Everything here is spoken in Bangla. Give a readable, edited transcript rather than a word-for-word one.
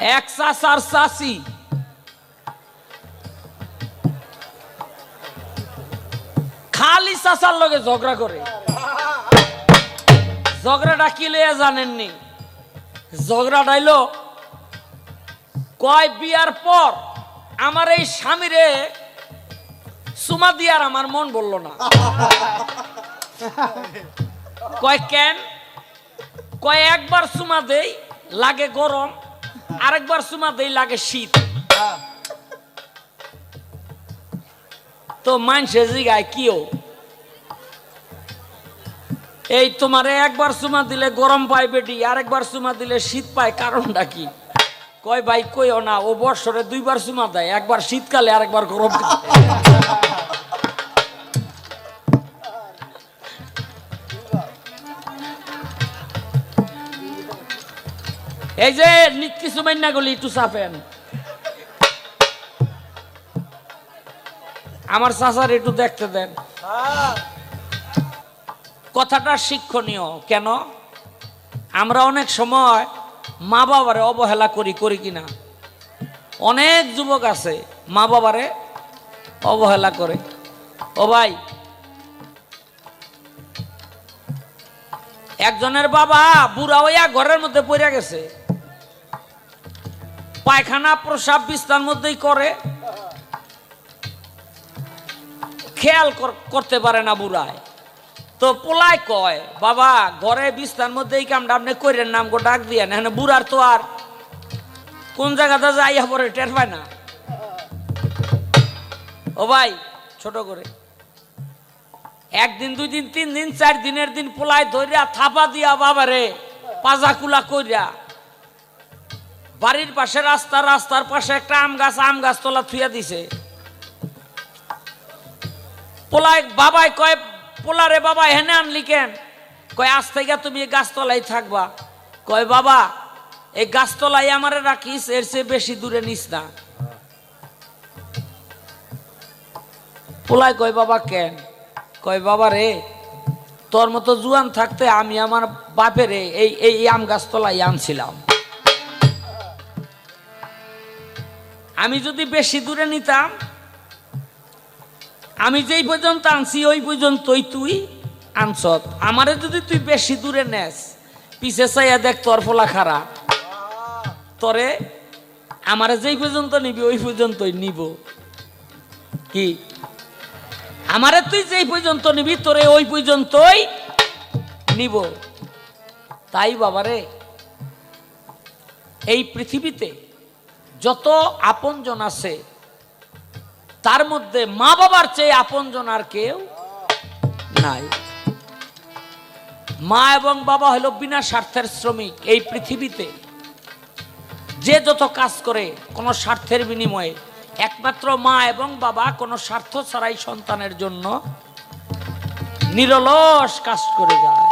এক চাচার চাচি খালি চাচার লগে ঝগড়া করে। ঝগড়াটা কি লইয়া জানেননি? ঝগড়াটা হইলো কয় বিয়ার পর আমার এই স্বামীরে চুমা দিয়ার আমার মন বলল না। কয় কেন? কয় একবার চুমা দেই লাগে গরম, আরেকবার চুমা দেই লাগে শীত। তো মানুষে জিগায় কিও এই তোমারে একবার চুমা দিলে গরম পায় বেটি, আরেকবার চুমা দিলে শীত পায়, কারণটা কি? কয় ভাই কইও না, ও বৎসরে দুইবার চুমা দেয়, একবার শীতকালে আরেকবার গরমকালে। এই যে কিছু মাইনা গুলি একটু চাপেন, আমার চাচার একটু দেখতে দেন। কথাটা শিক্ষণীয়। কেন? আমরা অনেক সময় মা বাবারে অবহেলা করি, করি কিনা? অনেক যুবক আছে মা বাবারে অবহেলা করে। ও ভাই, একজনের বাবা বুড়া হইয়া ঘরের মধ্যে পড়ে গেছে, পায়খানা প্রসাব বিছনার মধ্যেই করে, খেয়াল করতে পারে না বুড়ায়। তো পোলায় কয় বাবা ঘরে বিছনার মধ্যে এই কামটা আপনি কইরেন নাম গো, ডাক দিয়ে না। বুড়ার তো আর কোন জায়গাতে যাইয়া পরে টের পায় না। ও ভাই, ছোট করে একদিন, দুই দিন, তিন দিন, 4 দিনের দিন পোলায় ধরিয়া থাপা দিয়া বাবারে পাজা কুলা কইরা বাড়ির পাশে রাস্তার পাশে একটা আম গাছ তোলা থুইয়া দিছে। পোলায় বাবাই কয় পোলারে বাবা হেনে আনলি কেন? কয় আজ থেকে তুমি এই গাছতলায় থাকবা। কয় বাবা এই গাছতলায় আমারে রাখিস, এর চেয়ে বেশি দূরে নিস না। পোলায় কয় বাবা কেন? কয় বাবা রে, তোর মতো জুয়ান থাকতে আমি আমার বাপের এই আম গাছতলায় আনছিলাম, আমি যদি বেশি দূরে নিতাম, আমি যেই পর্যন্ত আনছি ওই পর্যন্তই তুই আনছ, আমারে যদি তুই বেশি দূরে নেস, পিছে চাইয়া দেখ তোর ফলা খারাপ, তরে আমারে যেই পর্যন্ত নিবি ওই পর্যন্তই নিব। কি আমারে তুই যেই পর্যন্ত নিবি তোরে ওই পর্যন্তই নিব। তাই বাবারে, এই পৃথিবীতে যত আপনজন আছে তার মধ্যে মা বাবার চেয়ে আপনজন আর কেউ নাই। মা এবং বাবা হলো বিনা স্বার্থের শ্রমিক। এই পৃথিবীতে যে যত কাজ করে কোনো স্বার্থের বিনিময়ে, একমাত্র মা এবং বাবা কোনো স্বার্থ ছাড়াই সন্তানের জন্য নিরলস কাজ করে যায়।